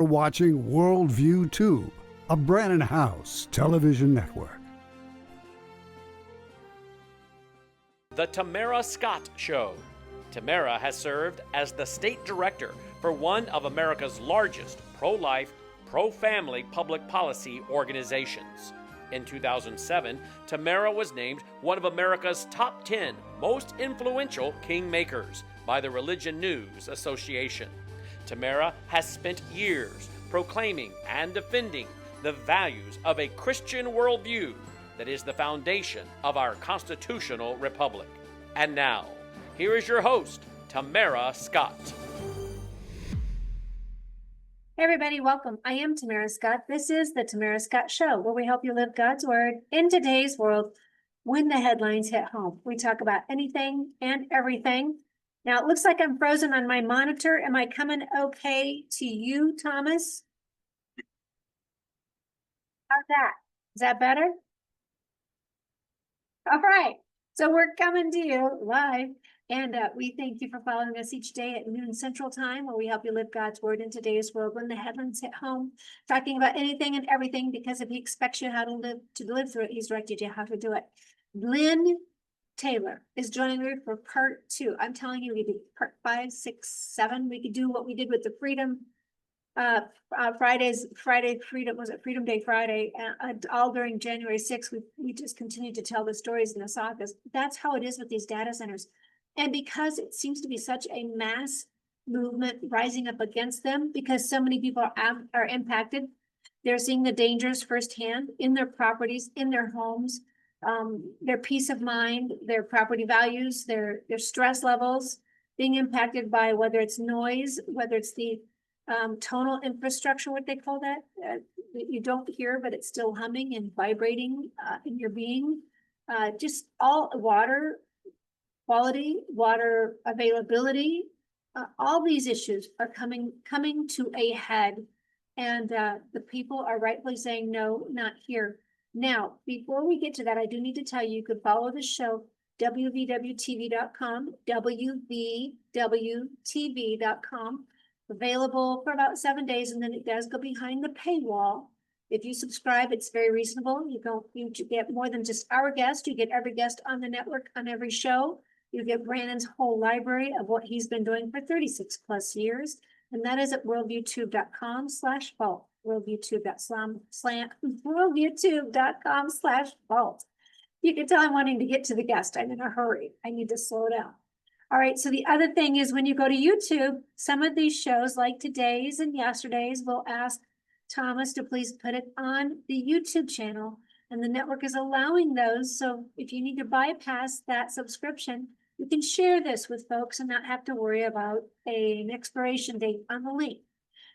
You're watching Worldview Tube, a Brannon House television network. The Tamara Scott Show. Tamara has served as the state director for one of America's largest pro-life, pro-family public policy organizations. In 2007, Tamara was named one of America's top 10 most influential kingmakers by the Religion News Association. Tamara has spent years proclaiming and defending the values of a Christian worldview that is the foundation of our constitutional republic. And now, here is your host, Tamara Scott. Hey everybody, welcome. I am Tamara Scott. This is the Tamara Scott Show, where we help you live God's Word in today's world when the headlines hit home. We talk about anything and everything. Now, it looks like I'm frozen on my monitor. Am I coming okay to you, Thomas? How's that? Is that better? All right. So we're coming to you live. And we thank you for following us each day at noon Central Time, where we help you live God's Word in today's world when the headlines hit home, talking about anything and everything, because if he expects you how to live through it, he's directed you how to do it. Lynn Taylor is joining me for part 2. I'm telling you, we could do part 5, 6, 7. We could do what we did with the Freedom Freedom, was it Freedom Day Friday? All during January 6th, we just continued to tell the stories in the sagas. That's how it is with these data centers. And because it seems to be such a mass movement rising up against them, because so many people are impacted, they're seeing the dangers firsthand in their properties, in their homes, their peace of mind, their property values, their stress levels, being impacted by whether it's noise, whether it's the tonal infrastructure, what they call that you don't hear, but it's still humming and vibrating in your being. Just all water quality, water availability, all these issues are coming to a head, and the people are rightfully saying no, not here. Now, before we get to that, I do need to tell you, you could follow the show, wvwtv.com, wvwtv.com, available for about 7 days, and then it does go behind the paywall. If you subscribe, it's very reasonable. You get more than just our guest. You get every guest on the network on every show. You get Brandon's whole library of what he's been doing for 36 plus years. And that is at worldviewtube.com/vault. Worldviewtube.com/vault. You can tell I'm wanting to get to the guest. I'm in a hurry. I need to slow down. All right. So the other thing is, when you go to YouTube, some of these shows like today's and yesterday's will ask Thomas to please put it on the YouTube channel. And the network is allowing those. So if you need to bypass that subscription, you can share this with folks and not have to worry about an expiration date on the link.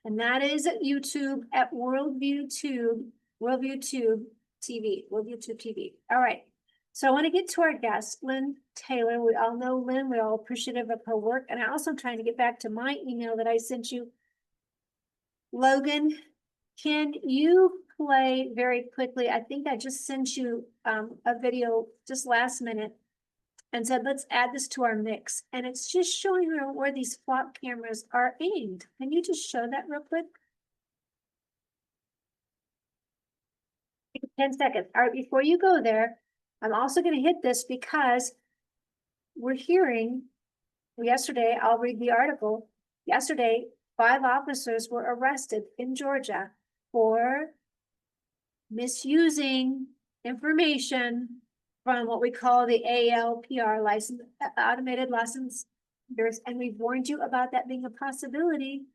And that is at YouTube at Worldview Tube TV. All right. So I want to get to our guest, Lynn Taylor. We all know Lynn. We're all appreciative of her work. And I'm also trying to get back to my email that I sent you. Logan, can you play very quickly? I think I just sent you a video just last minute and said, let's add this to our mix. And it's just showing you where these flock cameras are aimed. Can you just show that real quick? 10 seconds. All right, before you go there, I'm also going to hit this because we're hearing yesterday, I'll read the article. Yesterday, 5 officers were arrested in Georgia for misusing information from what we call the ALPR license, automated license. And we've warned you about that being a possibility.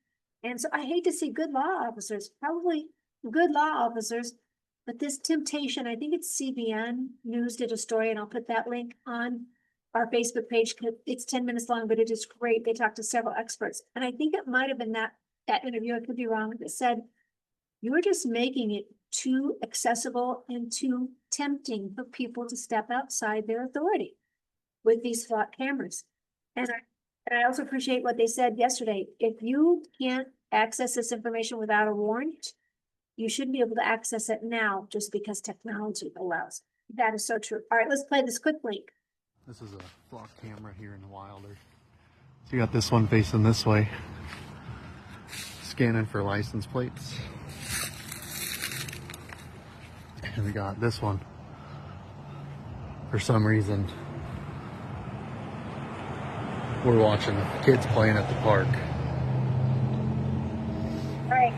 And so I hate to see good law officers, probably good law officers, but this temptation, I think it's CBN News did a story, and I'll put that link on our Facebook page. It's 10 minutes long, but it is great. They talked to several experts. And I think it might've been that interview, I could be wrong, that said, you were just making it too accessible and too tempting for people to step outside their authority with these flock cameras. And I also appreciate what they said yesterday. If you can't access this information without a warrant, you shouldn't be able to access it now just because technology allows. That is so true. All right, let's play this quick link. This is a flock camera here in Wilder. So you got this one facing this way. scanning for license plates. And we got this one. For some reason, we're watching the kids playing at the park. All right,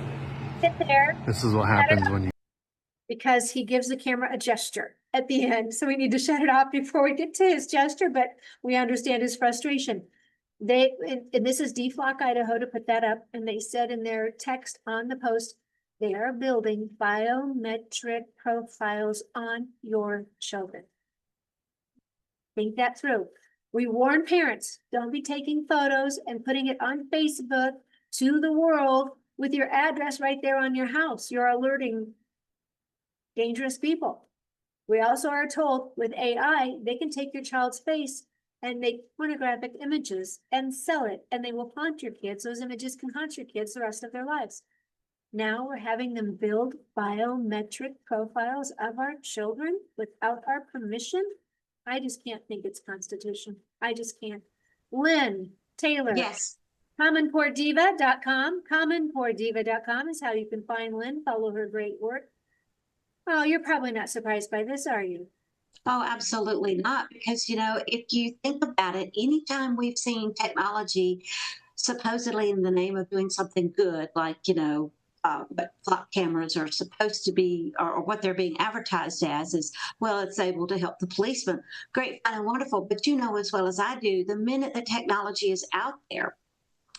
sit there. This is what happens when you... Because he gives the camera a gesture at the end. So we need to shut it off before we get to his gesture, but we understand his frustration. And this is DFLOC Idaho to put that up. And they said in their text on the post, they are building biometric profiles on your children. Think that through. We warn parents, don't be taking photos and putting it on Facebook to the world with your address right there on your house. You're alerting dangerous people. We also are told with AI, they can take your child's face and make pornographic images and sell it, and they will haunt your kids. Those images can haunt your kids the rest of their lives. Now we're having them build biometric profiles of our children without our permission. I just can't think it's constitutional. I just can't. Lynn Taylor. Yes. CommonPoorDiva.com. CommonPoorDiva.com is how you can find Lynn. Follow her great work. Oh, you're probably not surprised by this, are you? Oh, absolutely not. Because, you know, if you think about it, anytime we've seen technology supposedly in the name of doing something good, like, you know, what flock cameras are supposed to be, or what they're being advertised as, is, well, it's able to help the policeman. Great, fine, and wonderful. But you know as well as I do, the minute the technology is out there,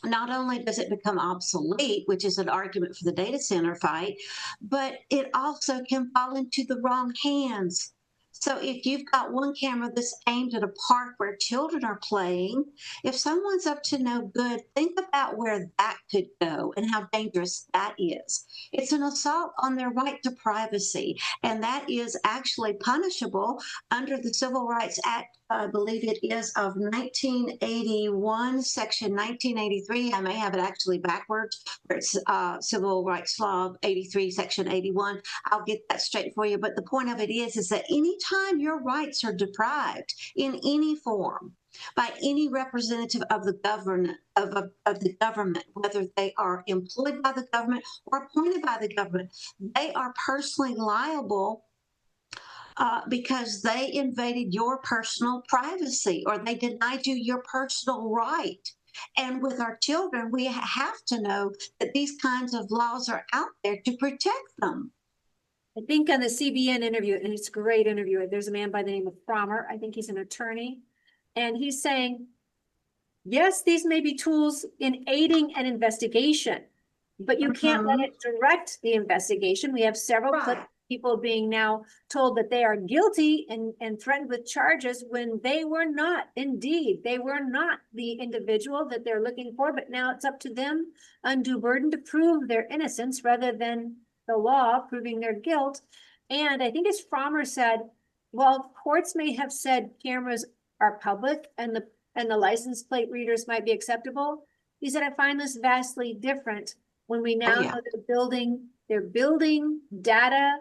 not only does it become obsolete, which is an argument for the data center fight, but it also can fall into the wrong hands. So if you've got one camera that's aimed at a park where children are playing, if someone's up to no good, think about where that could go and how dangerous that is. It's an assault on their right to privacy, and that is actually punishable under the Civil Rights Act. I believe it is of 1981, section 1983. I may have it actually backwards, where it's Civil Rights Law 83, section 81. I'll get that straight for you. But the point of it is that anytime your rights are deprived in any form by any representative of the government, of the government, whether they are employed by the government or appointed by the government, they are personally liable because they invaded your personal privacy or they denied you your personal right. And with our children, we have to know that these kinds of laws are out there to protect them. I think on the CBN interview, and it's a great interview, there's a man by the name of Frommer. I think he's an attorney. And he's saying, yes, these may be tools in aiding an investigation, but you can't let it direct the investigation. We have several clips of people being now told that they are guilty and threatened with charges when they were not. Indeed, they were not the individual that they're looking for, but now it's up to them, undue burden, to prove their innocence rather than the law proving their guilt. And I think as Frommer said, while courts may have said cameras are public and the license plate readers might be acceptable, he said, I find this vastly different when we now know they're building data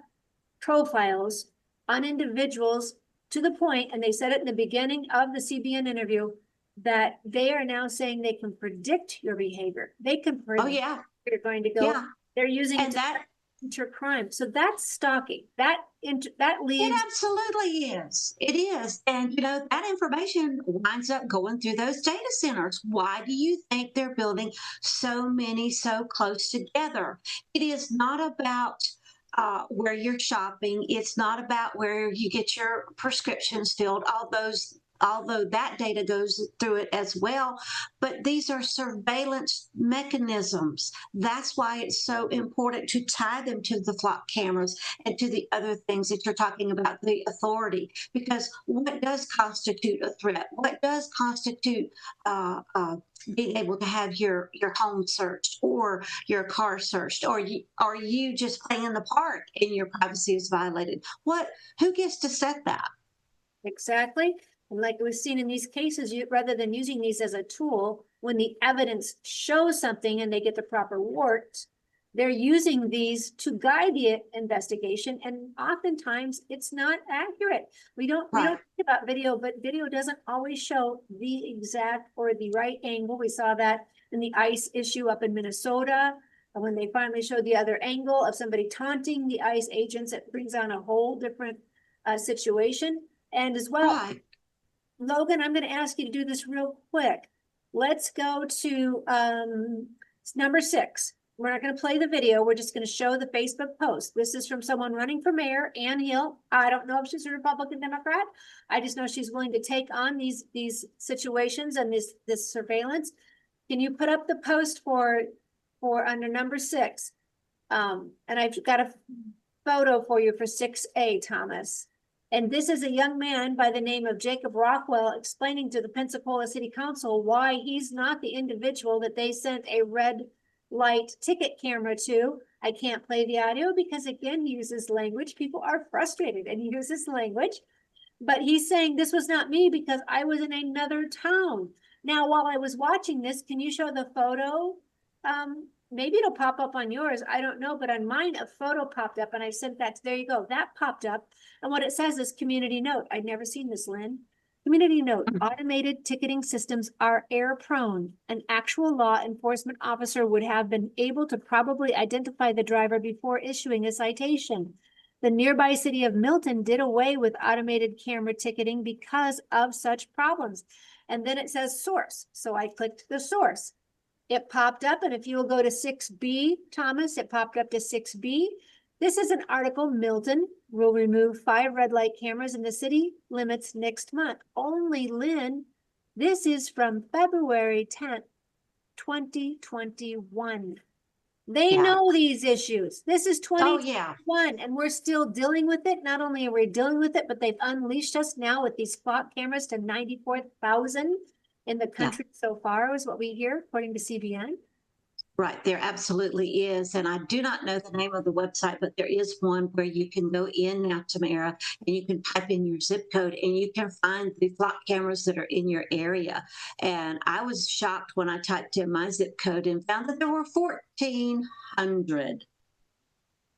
profiles on individuals to the point, and they said it in the beginning of the CBN interview, that they are now saying they can predict your behavior. They can predict where you're going to go. They're using it to enter crime. So that's stalking. That leads. It absolutely is. It is. And, you know, that information winds up going through those data centers. Why do you think they're building so many so close together? It is not about where you're shopping. It's not about where you get your prescriptions filled, although that data goes through it as well. But these are surveillance mechanisms. That's why it's so important to tie them to the flock cameras and to the other things that you're talking about, the authority. Because what does constitute a threat? What does constitute being able to have your home searched or your car searched, or are you just playing in the park and your privacy is violated? Who gets to set that? Exactly. And like we've seen in these cases, rather than using these as a tool, when the evidence shows something and they get the proper warrant, they're using these to guide the investigation. And oftentimes it's not accurate. We don't think about video, but video doesn't always show the exact or the right angle. We saw that in the ICE issue up in Minnesota. And when they finally showed the other angle of somebody taunting the ICE agents, it brings on a whole different situation. And as well, Right. Logan, I'm going to ask you to do this real quick. Let's go to number 6. We're not going to play the video. We're just going to show the Facebook post. This is from someone running for mayor, Ann Hill. I don't know if she's a Republican Democrat. I just know she's willing to take on these situations and this surveillance. Can you put up the post for under number 6? And I've got a photo for you for 6A, Thomas. And this is a young man by the name of Jacob Rockwell explaining to the Pensacola City Council why he's not the individual that they sent a red light ticket camera to. I can't play the audio because, again, he uses language. People are frustrated and he uses language. But he's saying this was not me because I was in another town. Now, while I was watching this, can you show the photo? Maybe it'll pop up on yours. I don't know, but on mine, a photo popped up and I sent that. There you go. That popped up. And what it says is community note. I'd never seen this, Lynn. Community note, automated ticketing systems are error prone. An actual law enforcement officer would have been able to probably identify the driver before issuing a citation. The nearby city of Milton did away with automated camera ticketing because of such problems. And then it says source. So I clicked the source. It popped up, and if you will go to 6B, Thomas, it popped up to 6B. This is an article, Milton will remove 5 red light cameras in the city limits next month. Only, Lynn, this is from February 10th, 2021. They know these issues. This is 2021, and we're still dealing with it. Not only are we dealing with it, but they've unleashed us now with these spot cameras to 94,000 in the country so far, is what we hear, according to CBN. Right, there absolutely is. And I do not know the name of the website, but there is one where you can go in now, Tamara, and you can type in your zip code and you can find the flock cameras that are in your area. And I was shocked when I typed in my zip code and found that there were 1,400.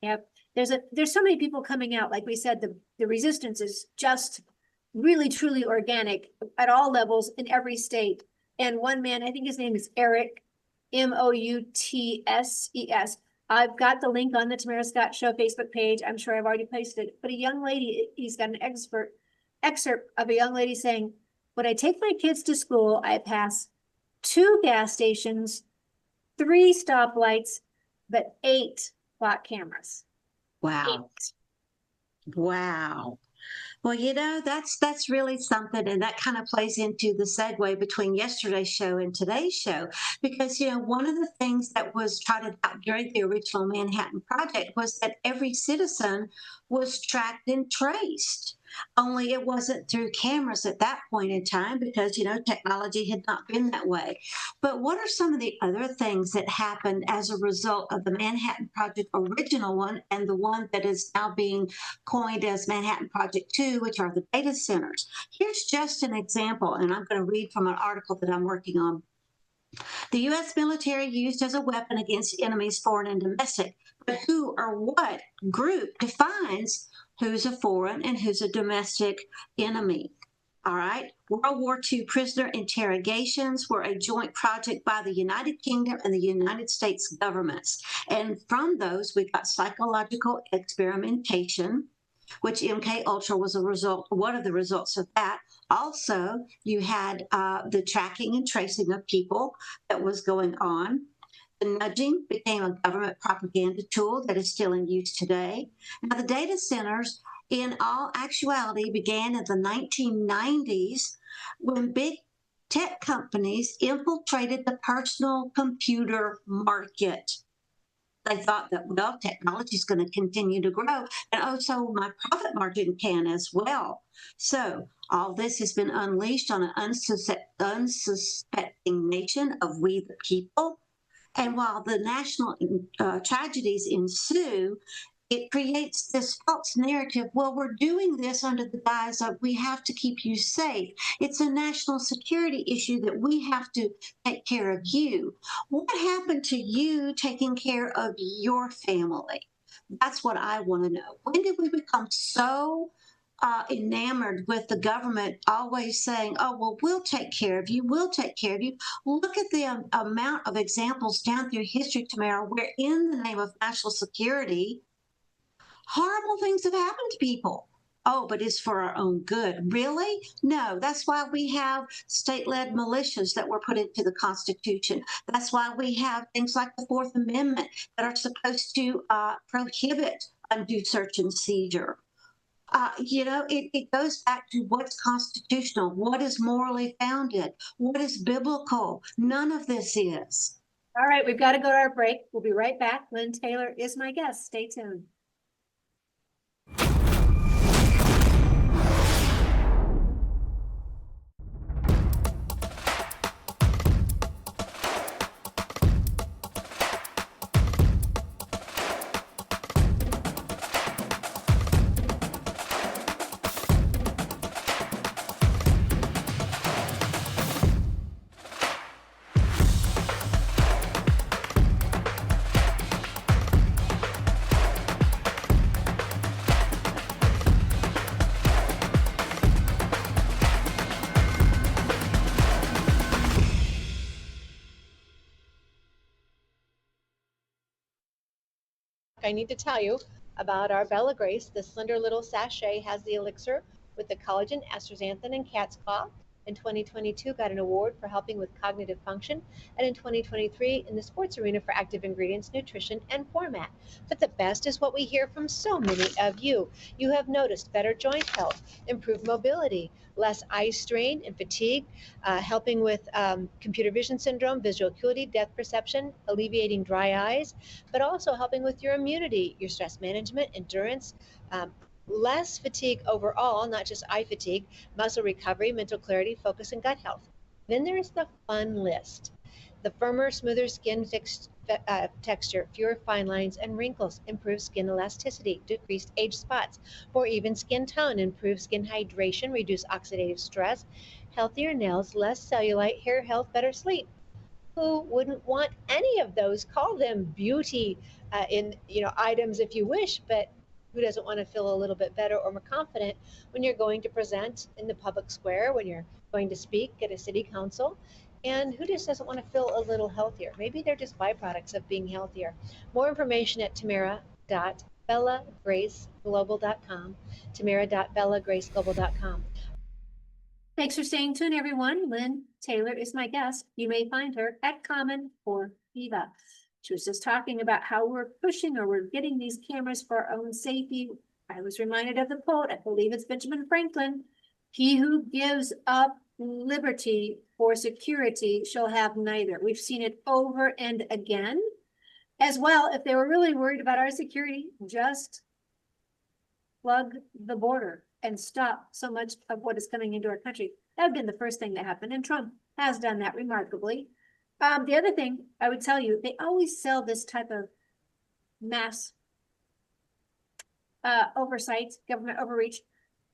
Yep. There's so many people coming out. Like we said, the resistance is just really, truly organic at all levels in every state. And one man, I think his name is Eric, Moutses. I've got the link on the Tamara Scott Show Facebook page. I'm sure I've already posted it. But a young lady, he's got an excerpt of a young lady saying, when I take my kids to school, I pass 2 gas stations, 3 stoplights, but 8 spot cameras. Wow. 8. Wow. Well, you know, that's really something, and that kind of plays into the segue between yesterday's show and today's show, because, you know, one of the things that was trotted out during the original Manhattan Project was that every citizen was tracked and traced. Only it wasn't through cameras at that point in time because, you know, technology had not been that way. But what are some of the other things that happened as a result of the Manhattan Project original one and the one that is now being coined as Manhattan Project 2, which are the data centers? Here's just an example, and I'm going to read from an article that I'm working on. The U.S. military used as a weapon against enemies, foreign and domestic. But who or what group defines who's a foreign and who's a domestic enemy? All right. World War II prisoner interrogations were a joint project by the United Kingdom and the United States governments. And from those, we got psychological experimentation, which MK Ultra was one of the results of that. Also, you had the tracking and tracing of people that was going on. The nudging became a government propaganda tool that is still in use today. Now, the data centers, in all actuality, began in the 1990s when big tech companies infiltrated the personal computer market. They thought that, well, technology is going to continue to grow, and so my profit margin can as well. So all this has been unleashed on an unsuspecting nation of we the people. And while the national tragedies ensue, it creates this false narrative. Well, we're doing this under the guise of we have to keep you safe. It's a national security issue that we have to take care of you. What happened to you taking care of your family? That's what I want to know. When did we become so enamored with the government always saying, oh, well, we'll take care of you. We'll take care of you. Look at the amount of examples down through history, Tamara, where in the name of national security, horrible things have happened to people. Oh, but it's for our own good. Really? No, that's why we have state-led militias that were put into the Constitution. That's why we have things like the Fourth Amendment that are supposed to prohibit undue search and seizure. It goes back to what's constitutional, what is morally founded, what is biblical. None of this is. All right, we've got to go to our break. We'll be right back. Lynn Taylor is my guest. Stay tuned. I need to tell you about our Bella Grace. The slender little sachet has the elixir with the collagen, astaxanthin, and cat's claw. In 2022, got an award for helping with cognitive function, and in 2023 in the sports arena for active ingredients, nutrition, and format. But the best is what we hear from so many of you. You have noticed better joint health, improved mobility, less eye strain and fatigue, helping with computer vision syndrome, visual acuity, depth perception, alleviating dry eyes, but also helping with your immunity, your stress management, endurance, less fatigue overall, not just eye fatigue, muscle recovery, mental clarity, focus, and gut health. Then there's the fun list. The firmer, smoother skin texture, fewer fine lines and wrinkles, improved skin elasticity, decreased age spots, more even skin tone, improved skin hydration, reduced oxidative stress, healthier nails, less cellulite, hair health, better sleep. Who wouldn't want any of those? Call them beauty items if you wish, but who doesn't want to feel a little bit better or more confident when you're going to present in the public square, when you're going to speak at a city council? And who just doesn't want to feel a little healthier? Maybe they're just byproducts of being healthier. More information at tamara.bellagraceglobal.com, tamara.bellagraceglobal.com. Thanks for staying tuned, everyone. Lynn Taylor is my guest. You may find her at Common for Viva. She was just talking about how we're pushing or we're getting these cameras for our own safety. I was reminded of the quote, I believe it's Benjamin Franklin, "He who gives up liberty for security shall have neither." We've seen it over and again. As well, if they were really worried about our security, just plug the border and stop so much of what is coming into our country. That would have been the first thing that happened, and Trump has done that remarkably. The other thing I would tell you, they always sell this type of mass oversight, government overreach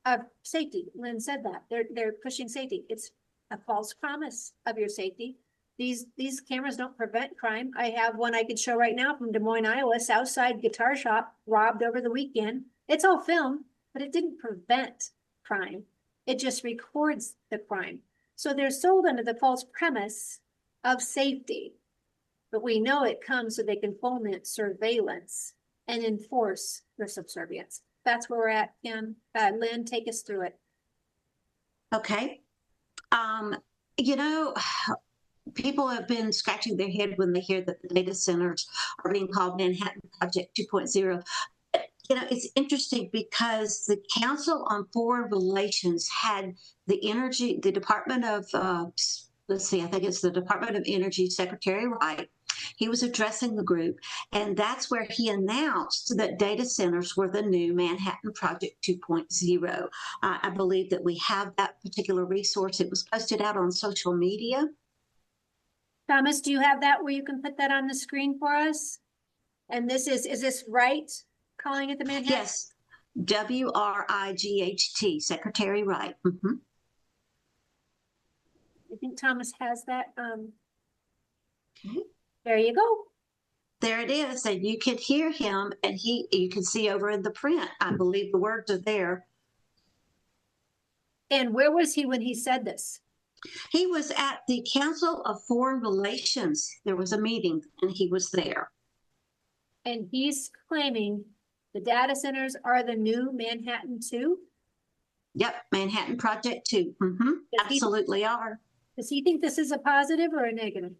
of safety. Lynn said that. They're pushing safety. It's a false promise of your safety. These cameras don't prevent crime. I have one I could show right now from Des Moines, Iowa, Southside Guitar Shop, robbed over the weekend. It's all film, but it didn't prevent crime. It just records the crime. So they're sold under the false premise of safety, but we know it comes so they can foment surveillance and enforce their subservience. That's where we're at, Kim. Lynn, take us through it. Okay. People have been scratching their head when they hear that the data centers are being called Manhattan Project 2.0. It's interesting because the Council on Foreign Relations had the Department of I think it's the Department of Energy Secretary Wright. He was addressing the group, and that's where he announced that data centers were the new Manhattan Project 2.0. I believe that we have that particular resource. It was posted out on social media. Thomas, do you have that where you can put that on the screen for us? And is this Wright calling it the Manhattan? Yes, WRIGHT, Secretary Wright. Mm-hmm. I think Thomas has that. There you go. There it is, and you can hear him, and you can see over in the print. I believe the words are there. And where was he when he said this? He was at the Council of Foreign Relations. There was a meeting and he was there. And he's claiming the data centers are the new Manhattan 2? Yep, Manhattan Project 2. Absolutely are. Does he think this is a positive or a negative?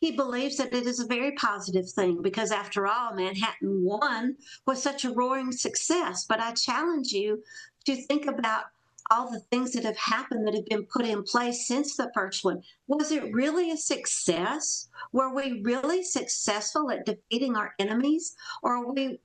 He believes that it is a very positive thing because, after all, Manhattan 1 was such a roaring success. But I challenge you to think about all the things that have happened that have been put in place since the first one. Was it really a success? Were we really successful at defeating our enemies? Or are we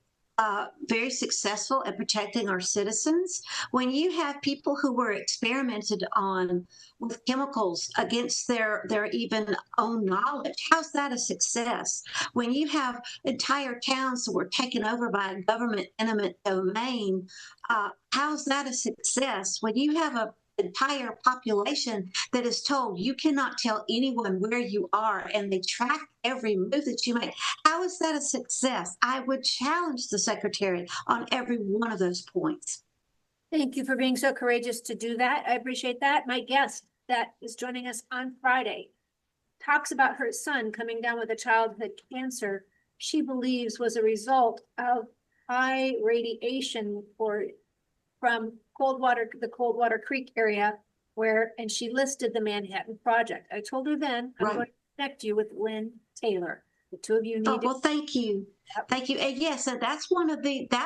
very successful at protecting our citizens? When you have people who were experimented on with chemicals against their even own knowledge, how's that a success? When you have entire towns that were taken over by a government eminent domain, how's that a success? When you have a entire population that is told you cannot tell anyone where you are and they track every move that you make, how is that a success? I would challenge the secretary on every one of those points. Thank you for being so courageous to do that. I appreciate that. My guest that is joining us on Friday talks about her son coming down with a childhood cancer she believes was a result of high radiation from the Coldwater Creek area and she listed the Manhattan Project. I told her then I'm going to connect you with Lynn Taylor. The two of you need well, thank you. Thank you. And yes, and that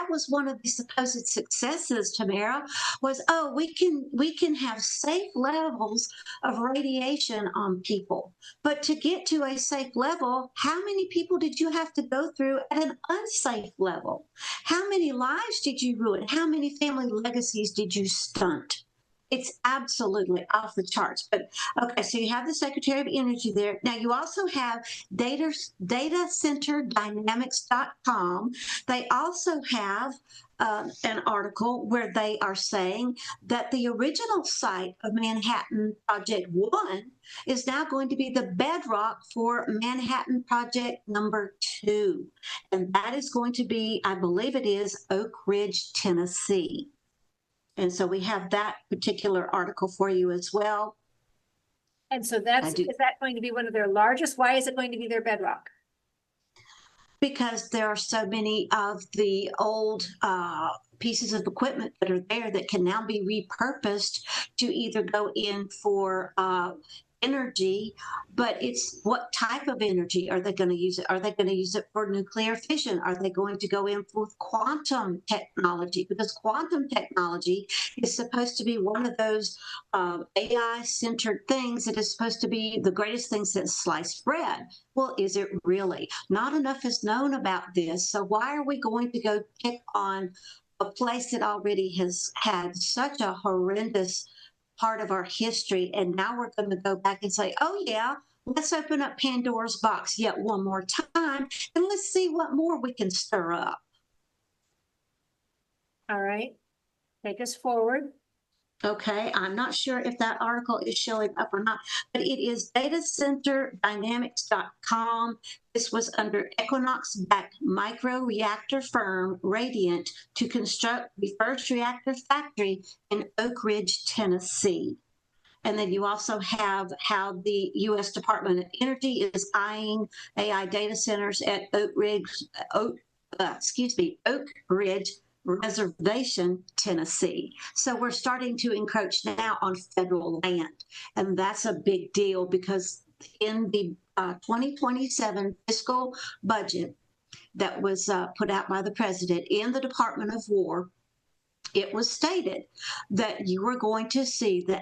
was one of the supposed successes, Tamara, was, we can have safe levels of radiation on people. But to get to a safe level, how many people did you have to go through at an unsafe level? How many lives did you ruin? How many family legacies did you stunt? It's absolutely off the charts. But okay, so you have the Secretary of Energy there. Now you also have datacenterdynamics.com. They also have an article where they are saying that the original site of Manhattan Project 1 is now going to be the bedrock for Manhattan Project number 2. And that is going to be, I believe it is, Oak Ridge, Tennessee. And so we have that particular article for you as well. And so is that going to be one of their largest? Why is it going to be their bedrock? Because there are so many of the old pieces of equipment that are there that can now be repurposed to either go in for energy, but it's what type of energy are they going to use it? Are they going to use it for nuclear fission? Are they going to go in with quantum technology? Because quantum technology is supposed to be one of those AI-centered things that is supposed to be the greatest thing since sliced bread. Well, is it really? Not enough is known about this, so why are we going to go pick on a place that already has had such a horrendous part of our history, and now we're going to go back and say, oh yeah, let's open up Pandora's box yet one more time, and let's see what more we can stir up. All right, take us forward. Okay, I'm not sure if that article is showing up or not, but it is datacenterdynamics.com. This was under Equinox-backed micro-reactor firm Radiant to construct the first reactor factory in Oak Ridge, Tennessee. And then you also have how the U.S. Department of Energy is eyeing AI data centers at Oak Ridge Reservation, Tennessee. So we're starting to encroach now on federal land. And that's a big deal because in the 2027 fiscal budget that was put out by the president in the Department of War, it was stated that you were going to see the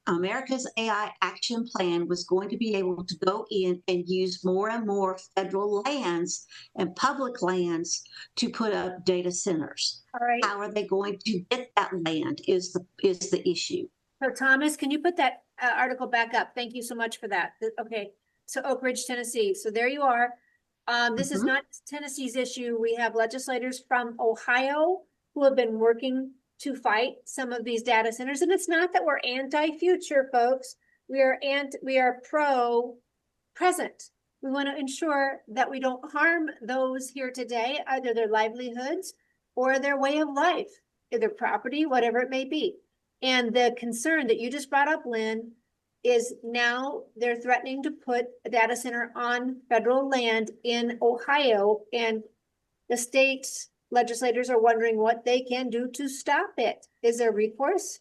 America's AI Action Plan was going to be able to go in and use more and more federal lands and public lands to put up data centers. All right. How are they going to get that land is the issue. So Thomas, can you put that article back up? Thank you so much for that. Okay, so Oak Ridge, Tennessee. So there you are. This is not Tennessee's issue. We have legislators from Ohio who have been working to fight some of these data centers. And it's not that we're anti-future, folks. We are pro-present. We want to ensure that we don't harm those here today, either their livelihoods or their way of life, their property, whatever it may be. And the concern that you just brought up, Lynn, is now they're threatening to put a data center on federal land in Ohio, and the state legislators are wondering what they can do to stop it. Is there recourse?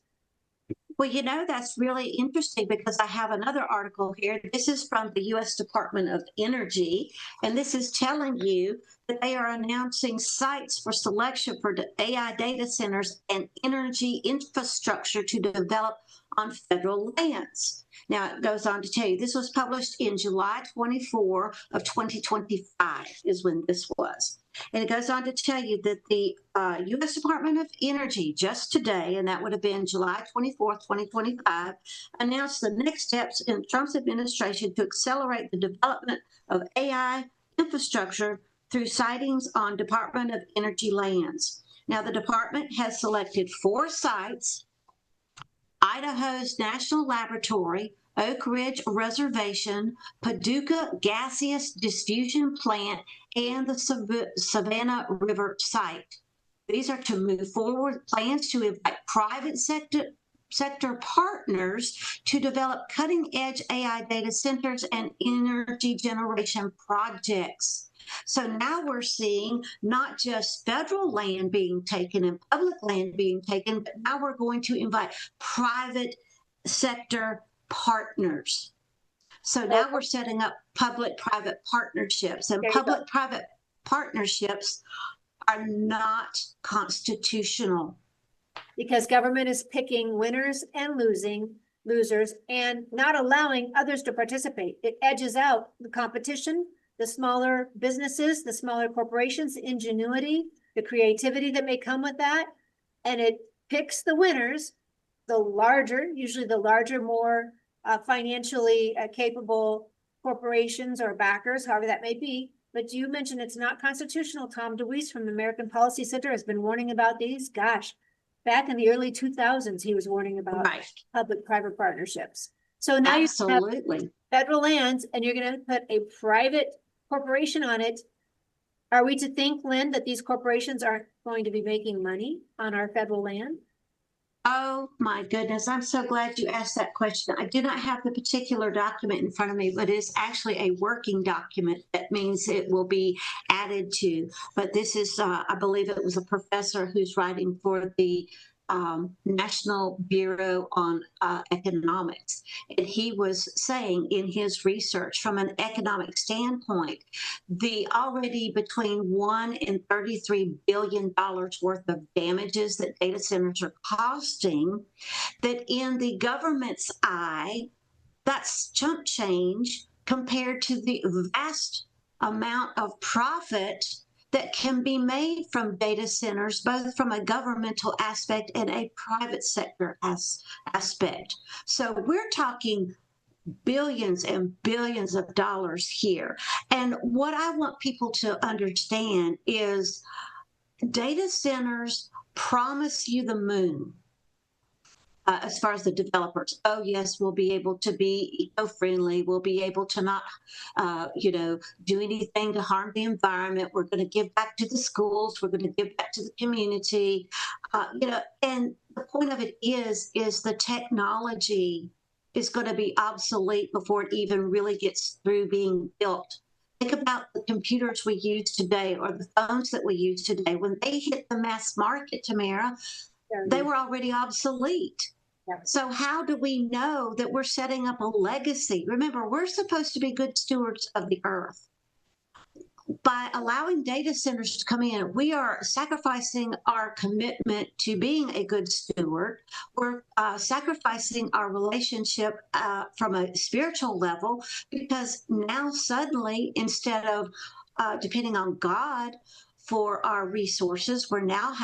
Well, that's really interesting because I have another article here. This is from the U.S. Department of Energy, and this is telling you that they are announcing sites for selection for the AI data centers and energy infrastructure to develop on federal lands. Now, it goes on to tell you, this was published in July 24 of 2025 is when this was. And it goes on to tell you that the U.S. Department of Energy just today, and that would have been July 24th, 2025, announced the next steps in Trump's administration to accelerate the development of AI infrastructure through sightings on Department of Energy lands. Now, the department has selected 4 sites: Idaho's National Laboratory, Oak Ridge Reservation, Paducah Gaseous Diffusion Plant, and the Savannah River site. These are to move forward plans to invite private sector partners to develop cutting-edge AI data centers and energy generation projects. So now we're seeing not just federal land being taken and public land being taken, but now we're going to invite private sector partners. So now we're setting up public-private partnerships, and public-private partnerships are not constitutional. Because government is picking winners and losers and not allowing others to participate. It edges out the competition, the smaller businesses, the smaller corporations, the ingenuity, the creativity that may come with that. And it picks the winners, the larger, usually the larger, more financially capable corporations or backers, however that may be. But you mentioned it's not constitutional. Tom DeWeese from the American Policy Center has been warning about these. Gosh, back in the early 2000s, he was warning about public-private partnerships. So now you have federal lands and you're going to put a private corporation on it. Are we to think, Lynn, that these corporations aren't going to be making money on our federal land? Oh my goodness, I'm so glad you asked that question. I do not have the particular document in front of me, but it's actually a working document. That means it will be added to. But this is, I believe it was a professor who's writing for the National Bureau on Economics. And he was saying in his research, from an economic standpoint, the already between $1 and $33 billion worth of damages that data centers are costing, that in the government's eye, that's chump change compared to the vast amount of profit that can be made from data centers, both from a governmental aspect and a private sector aspect. So we're talking billions and billions of dollars here. And what I want people to understand is data centers promise you the moon. As far as the developers, oh yes, we'll be able to be eco-friendly. We'll be able to not, do anything to harm the environment. We're going to give back to the schools. We're going to give back to the community. And the point of it is the technology is going to be obsolete before it even really gets through being built. Think about the computers we use today or the phones that we use today. When they hit the mass market, Tamara, they were already obsolete. So how do we know that we're setting up a legacy? Remember, we're supposed to be good stewards of the earth. By allowing data centers to come in, we are sacrificing our commitment to being a good steward. We're sacrificing our relationship from a spiritual level, because now suddenly, instead of depending on God for our resources, we're now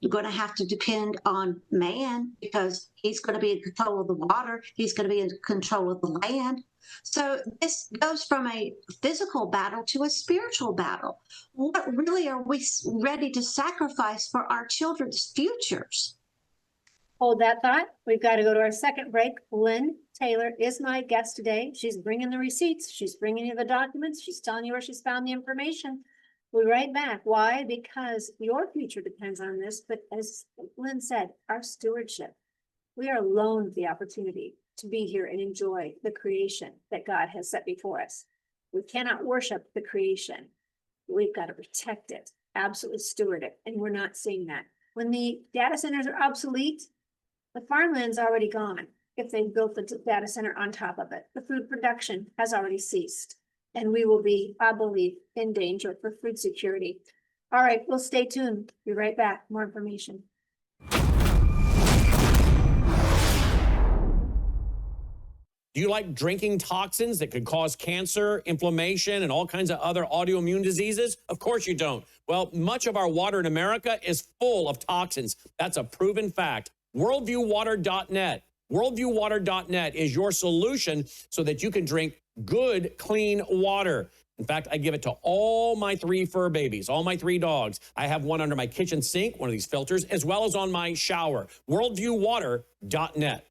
going to have to depend on man, because he's going to be in control of the water. He's going to be in control of the land. So this goes from a physical battle to a spiritual battle. What really are we ready to sacrifice for our children's futures? Hold that thought. We've got to go to our second break. Lynn Taylor is my guest today. She's bringing the receipts. She's bringing you the documents. She's telling you where she's found the information. We'll be right back. Why? Because your future depends on this. But as Lynn said, our stewardship. We are loaned the opportunity to be here and enjoy the creation that God has set before us. We cannot worship the creation. We've got to protect it, absolutely steward it, and we're not seeing that. When the data centers are obsolete, the farmland's already gone. If they built the data center on top of it, the food production has already ceased. And we will be, I believe, in danger for food security. All right, well, stay tuned. Be right back. More information. Do you like drinking toxins that could cause cancer, inflammation, and all kinds of other autoimmune diseases? Of course you don't. Well, much of our water in America is full of toxins. That's a proven fact. WorldviewWater.net. WorldviewWater.net is your solution so that you can drink good, clean water. In fact, I give it to all my 3 fur babies, all my 3 dogs. I have one under my kitchen sink, one of these filters, as well as on my shower. WorldviewWater.net.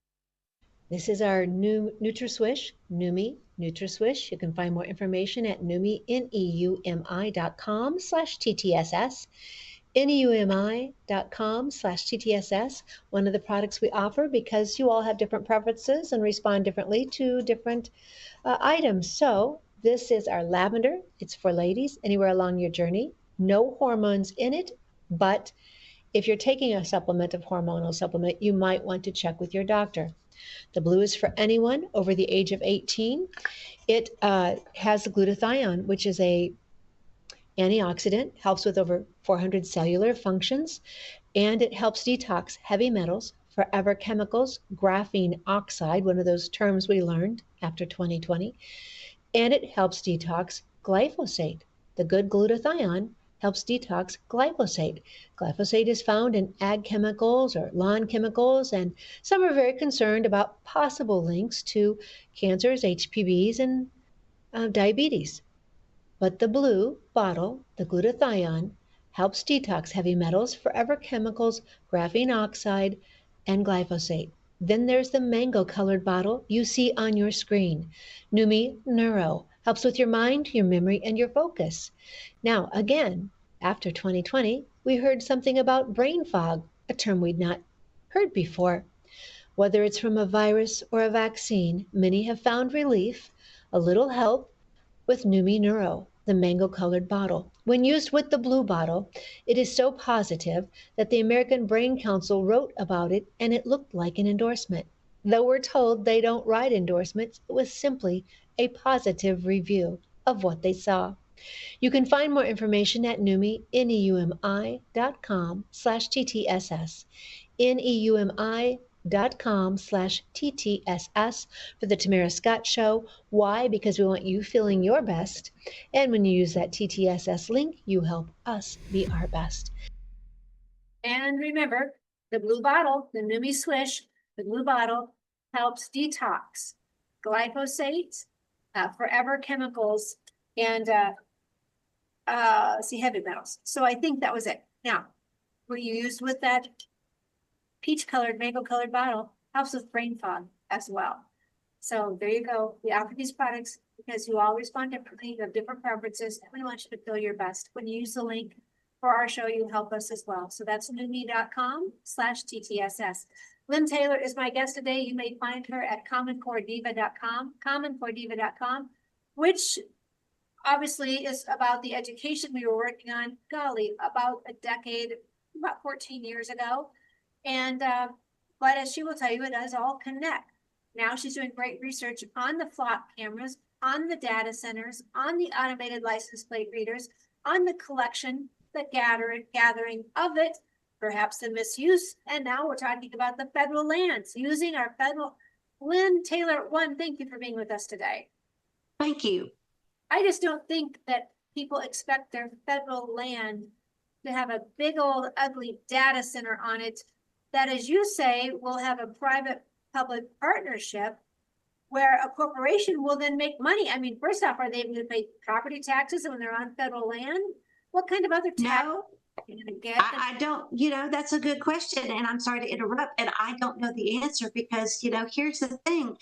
This is our new NutraSwish, Numi NutraSwish. You can find more information at Numi, neumi.com/TTSS. neumi.com/TTSS, one of the products we offer because you all have different preferences and respond differently to different items. So this is our lavender. It's for ladies anywhere along your journey. No hormones in it, but if you're taking a supplement, of hormonal supplement, you might want to check with your doctor. The blue is for anyone over the age of 18. It has glutathione, which is a antioxidant, helps with over 400 cellular functions, and it helps detox heavy metals, forever chemicals, graphene oxide, one of those terms we learned after 2020, and it helps detox glyphosate. The good glutathione helps detox glyphosate. Glyphosate is found in ag chemicals or lawn chemicals, and some are very concerned about possible links to cancers, HPVs, and diabetes. But the blue bottle, the glutathione, helps detox heavy metals, forever chemicals, graphene oxide, and glyphosate. Then there's the mango-colored bottle you see on your screen. Numi Neuro helps with your mind, your memory, and your focus. Now, again, after 2020, we heard something about brain fog, a term we'd not heard before. Whether it's from a virus or a vaccine, many have found relief, a little help, with Numi Neuro, the mango-colored bottle. When used with the blue bottle, it is so positive that the American Brain Council wrote about it, and it looked like an endorsement. Though we're told they don't write endorsements, it was simply a positive review of what they saw. You can find more information at Numi, neumi.com/TTSS, neumi.com/TTSS for the Tamara Scott Show. Why? Because we want you feeling your best. And when you use that TTSS link, you help us be our best. And remember, the blue bottle, the Numi Swish, the blue bottle helps detox glyphosate, forever chemicals, and heavy metals. So I think that was it. Now, were you used with that peach-colored, mango-colored bottle? Helps with brain fog as well. So there you go. We offer these products because you all respond differently. You have different preferences, and we want you to feel your best. When you use the link for our show, you help us as well. So that's numi.com/TTSS. Lynn Taylor is my guest today. You may find her at commoncorediva.com, which obviously is about the education we were working on, golly, about a decade, about 14 years ago. And, but as she will tell you, it does all connect. Now she's doing great research on the flock cameras, on the data centers, on the automated license plate readers, on the collection, the gathering of it, perhaps the misuse. And now we're talking about the federal lands, using our federal. Lynn Taylor, thank you for being with us today. Thank you. I just don't think that people expect their federal land to have a big old ugly data center on it that, as you say, will have a private-public partnership where a corporation will then make money. I mean, first off, are they going to pay property taxes when they're on federal land? What kind of other tax? No, You're gonna get them. I don't, that's a good question. And I'm sorry to interrupt. And I don't know the answer because, here's the thing.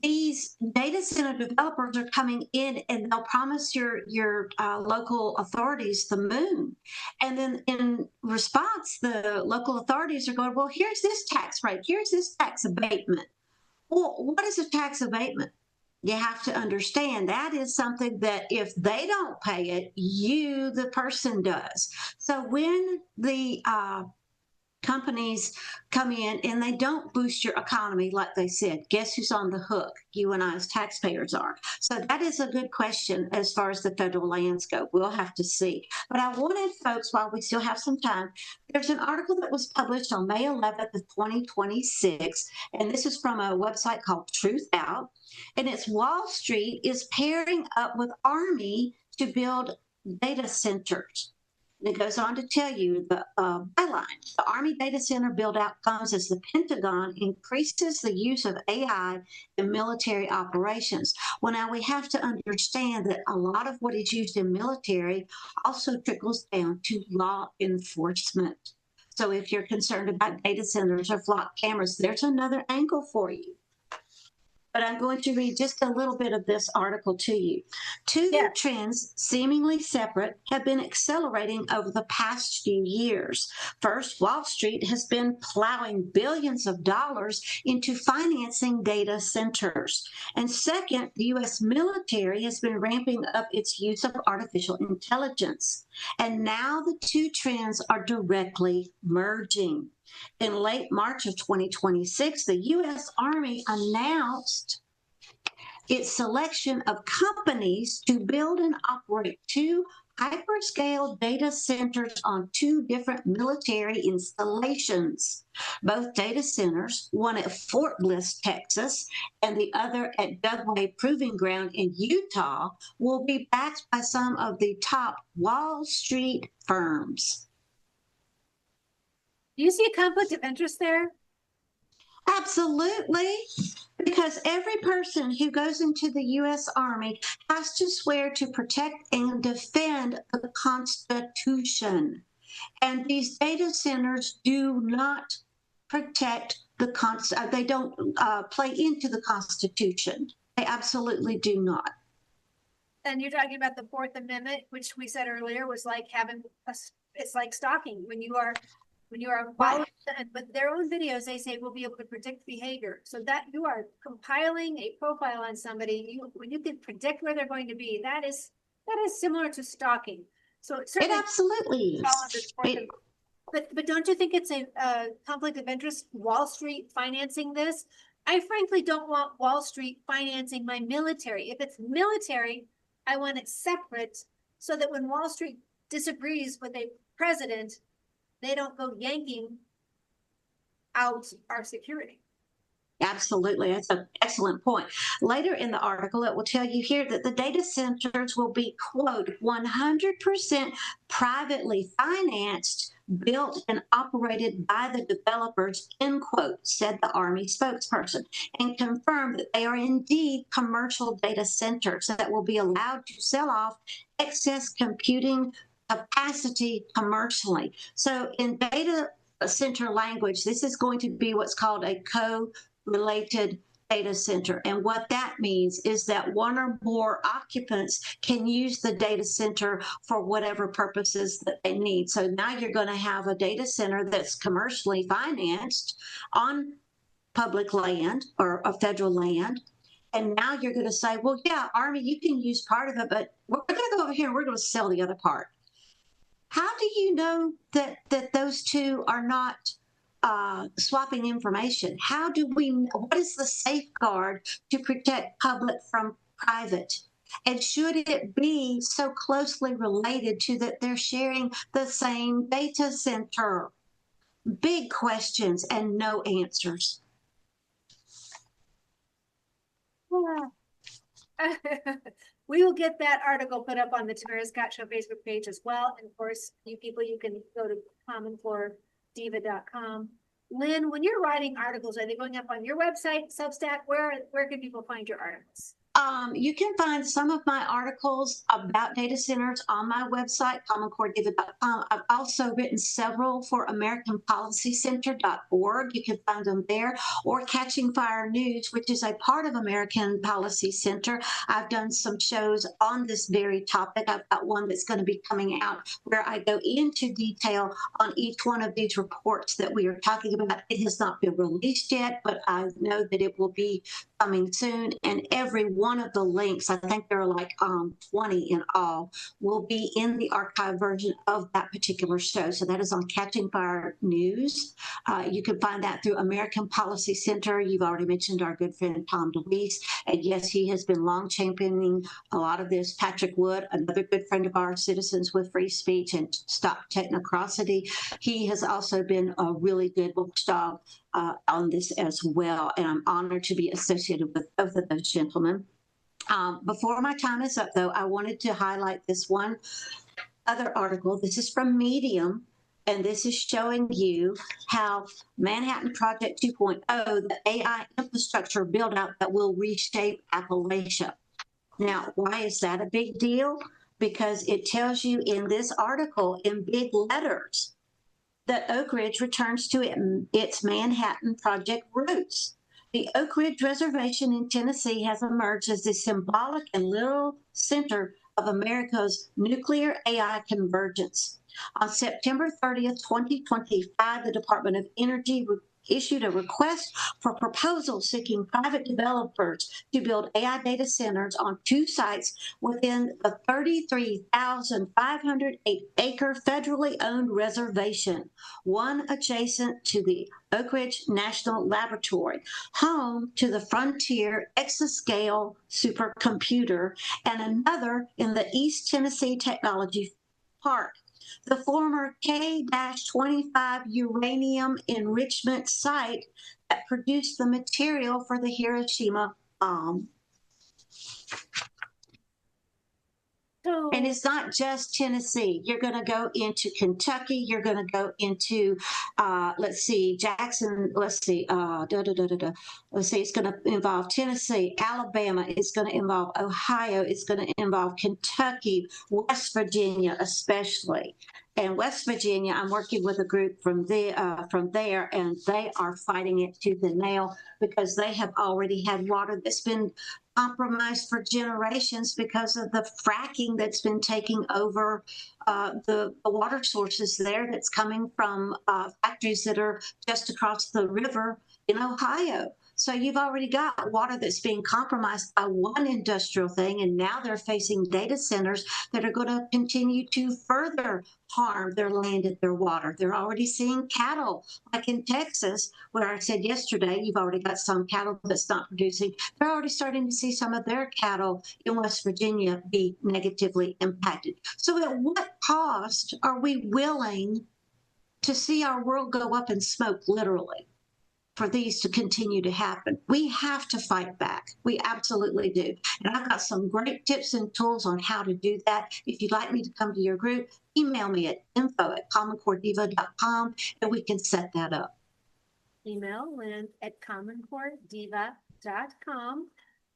These data center developers are coming in and they'll promise your local authorities the moon. And then in response, the local authorities are going, well, here's this tax rate. Here's this tax abatement. Well, what is a tax abatement? You have to understand that is something that if they don't pay it, you, the person, does. So when the companies come in and they don't boost your economy, like they said, guess who's on the hook? You and I as taxpayers are. So that is a good question as far as the federal lands go. We'll have to see. But I wanted folks, while we still have some time, there's an article that was published on May 11th of 2026, and this is from a website called Truth Out, and it's Wall Street is pairing up with Army to build data centers. And it goes on to tell you the byline. The Army data center build-out comes as the Pentagon increases the use of AI in military operations. Well, now we have to understand that a lot of what is used in military also trickles down to law enforcement. So if you're concerned about data centers or flock cameras, there's another angle for you. But I'm going to read just a little bit of this article to you. Two trends, seemingly separate, have been accelerating over the past few years. First, Wall Street has been plowing billions of dollars into financing data centers. And second, the U.S. military has been ramping up its use of artificial intelligence. And now the two trends are directly merging. In late March of 2026, the U.S. Army announced its selection of companies to build and operate two hyperscale data centers on two different military installations. Both data centers, one at Fort Bliss, Texas, and the other at Dugway Proving Ground in Utah, will be backed by some of the top Wall Street firms. Do you see a conflict of interest there? Absolutely, because every person who goes into the U.S. Army has to swear to protect and defend the Constitution. And these data centers do not protect the Constitution. They don't play into the Constitution. They absolutely do not. And you're talking about the Fourth Amendment, which we said earlier was like having it's like stalking when you are following them with their own videos. They say we'll be able to predict behavior, so that you are compiling a profile on somebody. When you can predict where they're going to be, that is similar to stalking. So it absolutely is. But don't you think it's a conflict of interest? Wall Street financing this? I frankly don't want Wall Street financing my military. If it's military, I want it separate so that when Wall Street disagrees with a president, they don't go yanking out our security. Absolutely. That's an excellent point. Later in the article, it will tell you here that the data centers will be, quote, 100% privately financed, built and operated by the developers, end quote, said the Army spokesperson, and confirmed that they are indeed commercial data centers that will be allowed to sell off excess computing capacity commercially. So in data center language, this is going to be what's called a co-related data center. And what that means is that one or more occupants can use the data center for whatever purposes that they need. So now you're going to have a data center that's commercially financed on public land or a federal land. And now you're going to say, well, yeah, Army, you can use part of it, but we're going to go over here and we're going to sell the other part. How do you know that those two are not swapping information? How do we know? What is the safeguard to protect public from private? And should it be so closely related to that they're sharing the same data center? Big questions and no answers. We will get that article put up on the Tamara Scott Show Facebook page as well. And of course, you people, you can go to commonforediva.com. Lynn, when you're writing articles, are they going up on your website, Substack? Where can people find your articles? You can find some of my articles about data centers on my website, commoncorediva.com. I've also written several for AmericanPolicyCenter.org. You can find them there, or Catching Fire News, which is a part of American Policy Center. I've done some shows on this very topic. I've got one that's going to be coming out where I go into detail on each one of these reports that we are talking about. It has not been released yet, but I know that it will be coming soon, and every one of the links, I think there are like 20 in all, will be in the archive version of that particular show. So that is on Catching Fire News. You can find that through American Policy Center. You've already mentioned our good friend Tom DeWeese, and yes, he has been long championing a lot of this. Patrick Wood, another good friend of ours, Citizens with Free Speech and Stop Technocracy, he has also been a really good watchdog on this as well, and I'm honored to be associated with both of those gentlemen. Before my time is up, though, I wanted to highlight this one other article. This is from Medium, and this is showing you how Manhattan Project 2.0, the AI infrastructure build-out that will reshape Appalachia. Now, why is that a big deal? Because it tells you in this article in big letters that Oak Ridge returns to its Manhattan Project roots. The Oak Ridge Reservation in Tennessee has emerged as the symbolic and literal center of America's nuclear AI convergence. On September 30th, 2025, the Department of Energy issued a request for proposals seeking private developers to build AI data centers on 2 sites within the 33,508-acre federally owned reservation, one adjacent to the Oak Ridge National Laboratory, home to the Frontier Exascale supercomputer, and another in the East Tennessee Technology Park. The former K-25 uranium enrichment site that produced the material for the Hiroshima bomb. And it's not just Tennessee. You're going to go into Kentucky. You're going to go into, let's see, Jackson. Let's see, let's see. It's going to involve Tennessee, Alabama. It's going to involve Ohio. It's going to involve Kentucky, West Virginia, especially. And West Virginia, I'm working with a group from there, and they are fighting it tooth and nail because they have already had water that's been compromised for generations because of the fracking that's been taking over the water sources there, that's coming from factories that are just across the river in Ohio. So you've already got water that's being compromised by one industrial thing, and now they're facing data centers that are going to continue to further harm their land and their water. They're already seeing cattle, like in Texas, where I said yesterday, you've already got some cattle that's not producing. They're already starting to see some of their cattle in West Virginia be negatively impacted. So at what cost are we willing to see our world go up in smoke, literally, for these to continue to happen? We have to fight back. We absolutely do. And I've got some great tips and tools on how to do that. If you'd like me to come to your group, email me at info@commoncorediva.com and we can set that up. Email Lynn at commoncorediva.com.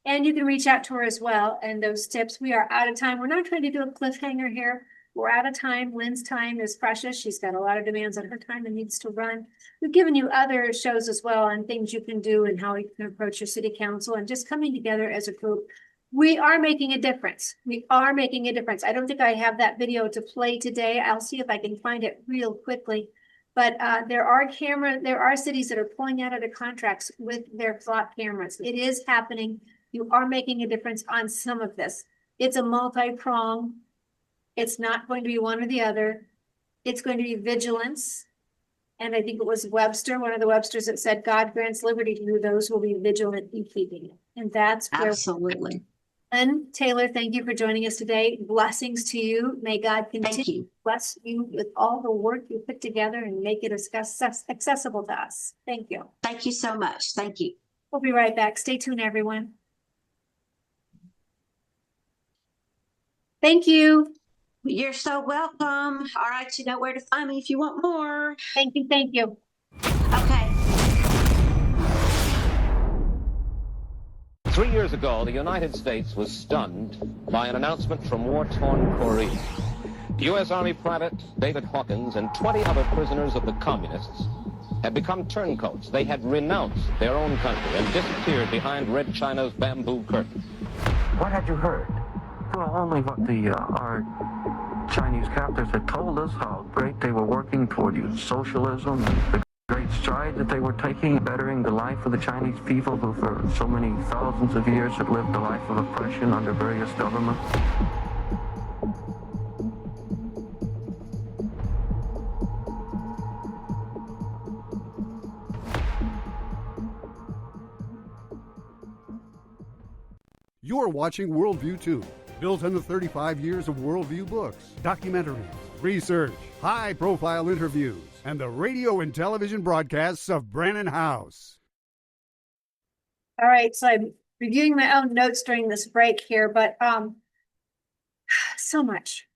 And you can reach out to her as well. And those tips, we are out of time. We're not trying to do a cliffhanger here. We're out of time. Lynn's time is precious. She's got a lot of demands on her time and needs to run. We've given you other shows as well on things you can do and how you can approach your city council and just coming together as a group. We are making a difference. We are making a difference. I don't think I have that video to play today. I'll see if I can find it real quickly. But there are cities that are pulling out of the contracts with their flock cameras. It is happening. You are making a difference on some of this. It's a multi-prong. It's not going to be one or the other. It's going to be vigilance. And I think it was Webster, one of the Websters, that said, God grants liberty to those who will be vigilant in keeping it. And that's where. Absolutely. Lynn Taylor, thank you for joining us today. Blessings to you. May God continue to bless you with all the work you put together and make it accessible to us. Thank you. Thank you so much. Thank you. We'll be right back. Stay tuned, everyone. Thank you. You're so welcome. All right, you know where to find me if you want more. Thank you. Thank you. Okay. 3 years ago, the United States was stunned by an announcement from war-torn Korea. U.S. Army Private David Hawkins and 20 other prisoners of the communists had become turncoats. They had renounced their own country and disappeared behind Red China's bamboo curtain. What had you heard? Well, only what our Chinese captors had told us, how great they were working toward socialism, and the great strides that they were taking, bettering the life of the Chinese people who for so many thousands of years had lived a life of oppression under various governments. You're watching Worldview 2, built on the 35 years of Worldview books, documentaries, research, high-profile interviews, and the radio and television broadcasts of Brannon House. All right, so I'm reviewing my own notes during this break here, but so much.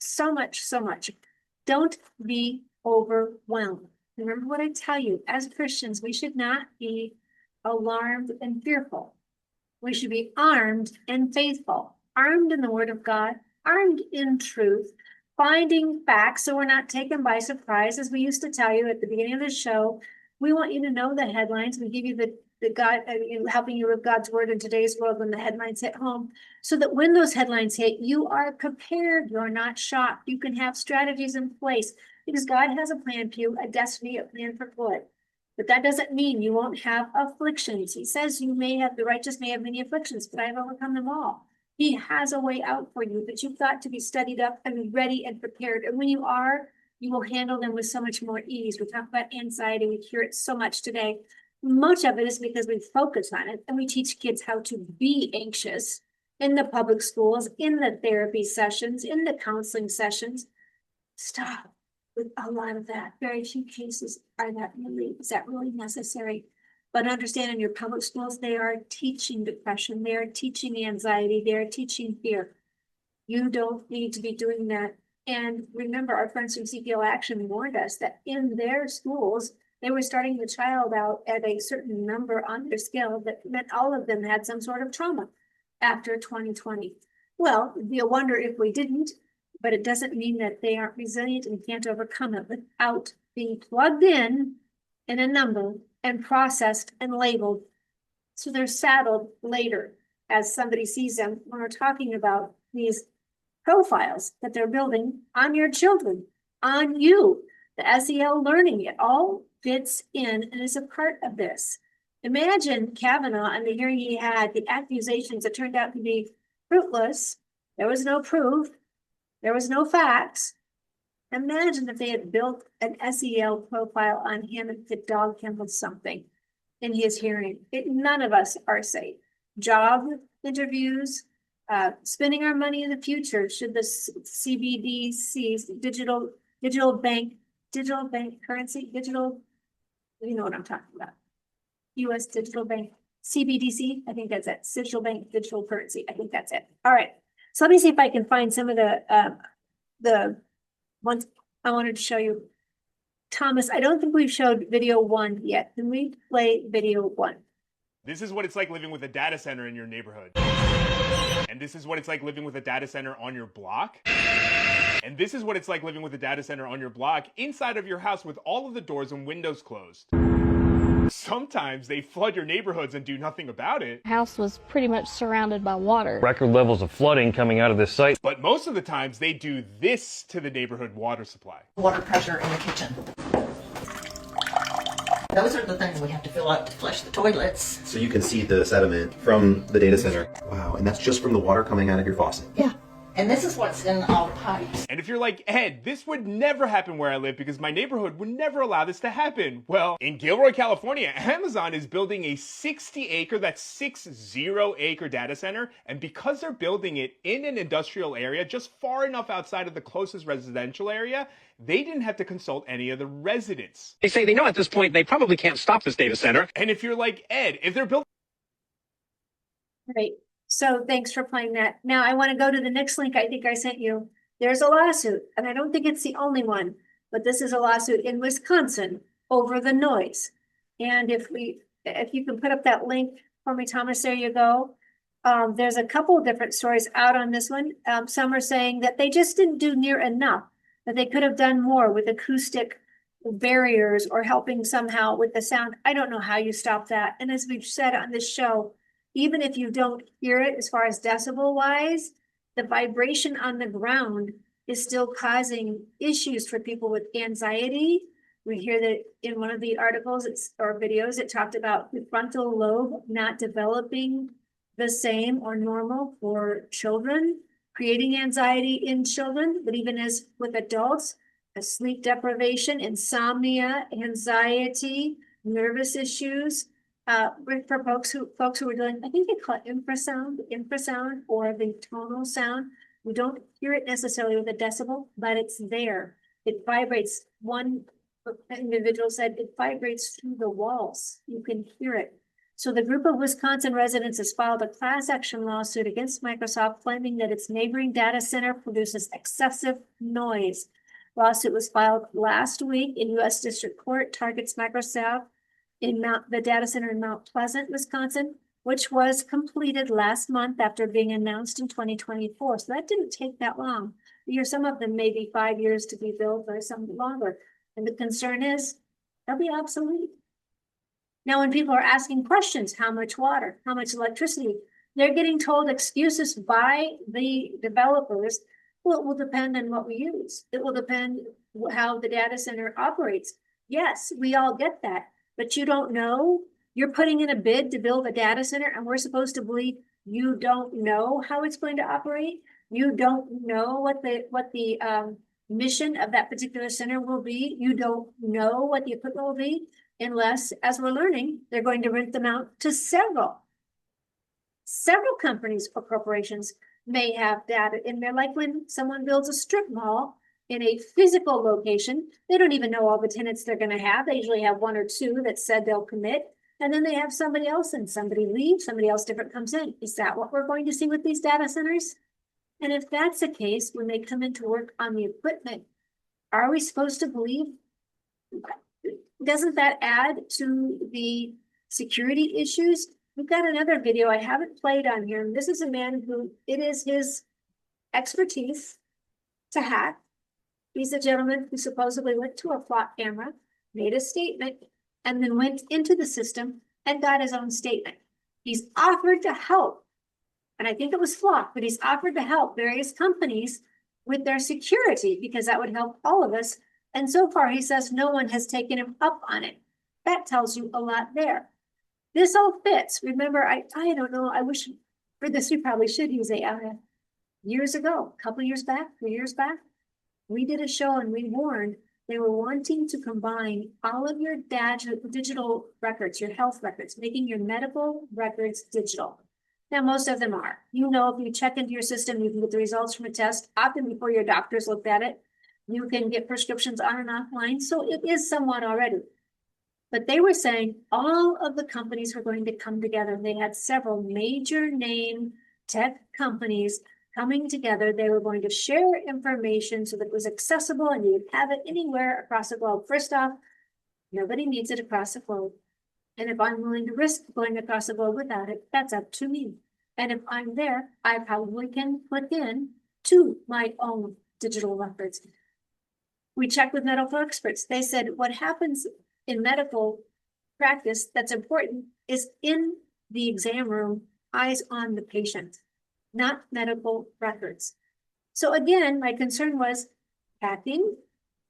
Don't be overwhelmed. Remember what I tell you, as Christians, we should not be alarmed and fearful. We should be armed and faithful, armed in the Word of God, armed in truth, finding facts so we're not taken by surprise. As we used to tell you at the beginning of the show, we want you to know the headlines. We give you the God, helping you with God's Word in today's world when the headlines hit home, so that when those headlines hit, you are prepared. You're not shocked. You can have strategies in place because God has a plan for you, a destiny, a plan for good. But that doesn't mean you won't have afflictions. He says the righteous may have many afflictions, but I have overcome them all. He has a way out for you, but you've got to be studied up and ready and prepared. And when you are, you will handle them with so much more ease. We talk about anxiety. We hear it so much today. Much of it is because we focus on it and we teach kids how to be anxious in the public schools, in the therapy sessions, in the counseling sessions. Stop with a lot of that. Very few cases is that really necessary? But understand, in your public schools, they are teaching depression, they are teaching anxiety, they are teaching fear. You don't need to be doing that. And remember, our friends from CPL Action warned us that in their schools, they were starting the child out at a certain number on their scale that meant all of them had some sort of trauma after 2020. Well, it'd be a wonder if we didn't, but it doesn't mean that they aren't resilient and can't overcome it without being plugged in a number and processed and labeled. So they're saddled later as somebody sees them when we're talking about these profiles that they're building on your children, on you, the SEL learning. It all fits in and is a part of this. Imagine Kavanaugh and the hearing he had, the accusations that turned out to be fruitless. There was no proof. There was no facts. Imagine if they had built an SEL profile on him and could dog him with something in his hearing. None of us are safe. Job interviews, spending our money in the future. Should the CBDC's digital bank currency, you know what I'm talking about. U.S. digital bank, CBDC, I think that's it. Digital bank, digital currency. I think that's it. All right. So let me see if I can find some of the ones I wanted to show you. Thomas, I don't think we've showed video 1 yet. Can we play video 1? This is what it's like living with a data center in your neighborhood. And this is what it's like living with a data center on your block. And this is what it's like living with a data center on your block inside of your house with all of the doors and windows closed. Sometimes they flood your neighborhoods and do nothing about it. The house was pretty much surrounded by water. Record levels of flooding coming out of this site. But most of the times they do this to the neighborhood water supply. Water pressure in the kitchen. Those are the things we have to fill up to flush the toilets. So you can see the sediment from the data center. Wow, and that's just from the water coming out of your faucet. Yeah. And this is what's in all the pipes. And if you're like, Ed, this would never happen where I live because my neighborhood would never allow this to happen. Well, in Gilroy, California, Amazon is building a 60-acre, that's 60-acre data center. And because they're building it in an industrial area, just far enough outside of the closest residential area, they didn't have to consult any of the residents. They say they know at this point they probably can't stop this data center. And if you're like, Ed, if they're building... Right. So thanks for playing that. Now I want to go to the next link I think I sent you. There's a lawsuit, and I don't think it's the only one, but this is a lawsuit in Wisconsin over the noise. And if you can put up that link for me, Thomas, there you go. There's a couple of different stories out on this one. Some are saying that they just didn't do near enough, that they could have done more with acoustic barriers or helping somehow with the sound. I don't know how you stop that. And as we've said on this show, even if you don't hear it as far as decibel wise, the vibration on the ground is still causing issues for people with anxiety. We hear that in one of the articles or videos, it talked about the frontal lobe not developing the same or normal for children, creating anxiety in children, but even as with adults, sleep deprivation, insomnia, anxiety, nervous issues. For folks who were doing, I think they call it infrasound or the tonal sound. We don't hear it necessarily with a decibel, but it's there. It vibrates. One individual said it vibrates through the walls. You can hear it. So the group of Wisconsin residents has filed a class action lawsuit against Microsoft, claiming that its neighboring data center produces excessive noise. Lawsuit was filed last week in U.S. District Court, targets Microsoft in the data center in Mount Pleasant, Wisconsin, which was completed last month after being announced in 2024. So that didn't take that long. Some of them may be 5 years to be built or some longer. And the concern is they'll be obsolete. Now, when people are asking questions, how much water, how much electricity, they're getting told excuses by the developers. Well, it will depend on what we use. It will depend how the data center operates. Yes, we all get that, but you don't know. You're putting in a bid to build a data center and we're supposed to believe you don't know how it's going to operate. You don't know what the mission of that particular center will be. You don't know what the equipment will be unless, as we're learning, they're going to rent them out to several companies or corporations may have data in there. Like when someone builds a strip mall in a physical location, they don't even know all the tenants they're going to have. They usually have one or two that said they'll commit. And then they have somebody else and somebody leaves, somebody else different comes in. Is that what we're going to see with these data centers? And if that's the case, when they come in to work on the equipment, are we supposed to believe? Doesn't that add to the security issues? We've got another video I haven't played on here. And this is a man who it is his expertise to hack. He's a gentleman who supposedly went to a flock camera, made a statement, and then went into the system and got his own statement. He's offered to help, and I think it was Flock, but he's offered to help various companies with their security because that would help all of us. And so far, he says no one has taken him up on it. That tells you a lot there. This all fits. Remember, I don't know, I wish for this we probably should use AI. Years ago, a couple years back, 3 years back, we did a show and we warned they were wanting to combine all of your digital records, your health records, making your medical records digital. Now, most of them are. You know, if you check into your system, you can get the results from a test, often before your doctors looked at it. You can get prescriptions on and offline, so it is somewhat already. But they were saying all of the companies were going to come together. They had several major name tech companies coming together. They were going to share information so that it was accessible and you would have it anywhere across the globe. First off, nobody needs it across the globe. And if I'm willing to risk going across the globe without it, that's up to me. And if I'm there, I probably can put in to my own digital records. We checked with medical experts. They said what happens in medical practice that's important is in the exam room, eyes on the patient, not medical records. So again, my concern was hacking.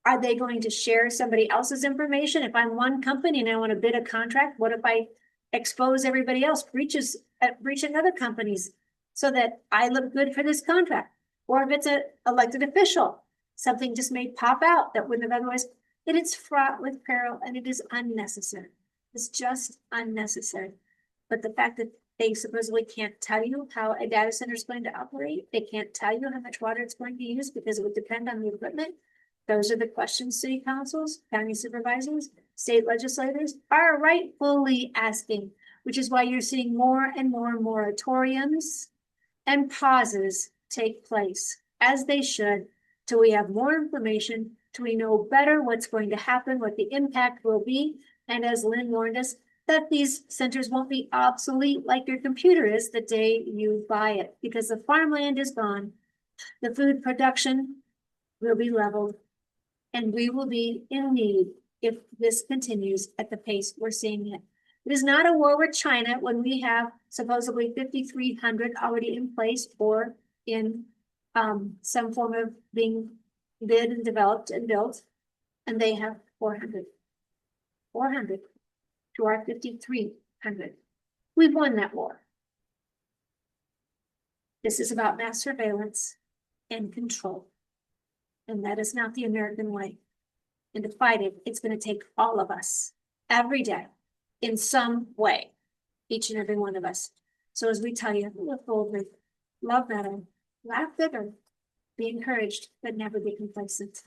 Are they going to share somebody else's information? If I'm one company and I want to bid a contract, what if I expose everybody else, breaching other companies so that I look good for this contract? Or if it's an elected official, something just may pop out that wouldn't have otherwise. It is fraught with peril and it is unnecessary. It's just unnecessary. But the fact that they supposedly can't tell you how a data center is going to operate, they can't tell you how much water it's going to use because it would depend on the equipment. Those are the questions city councils, county supervisors, state legislators are rightfully asking, which is why you're seeing more and more moratoriums and pauses take place, as they should, till we have more information, till we know better what's going to happen, what the impact will be. And as Lynn warned us, that these centers won't be obsolete like your computer is the day you buy it, because the farmland is gone. The food production will be leveled, and we will be in need if this continues at the pace we're seeing it. It is not a war with China when we have supposedly 5,300 already in place or in some form of being bid and developed and built, and they have 400 to our 5,300. We've won that war. This is about mass surveillance and control. And that is not the American way. And to fight it, it's going to take all of us every day in some way, each and every one of us. So as we tell you, live boldly, love better, laugh bigger, be encouraged, but never be complacent.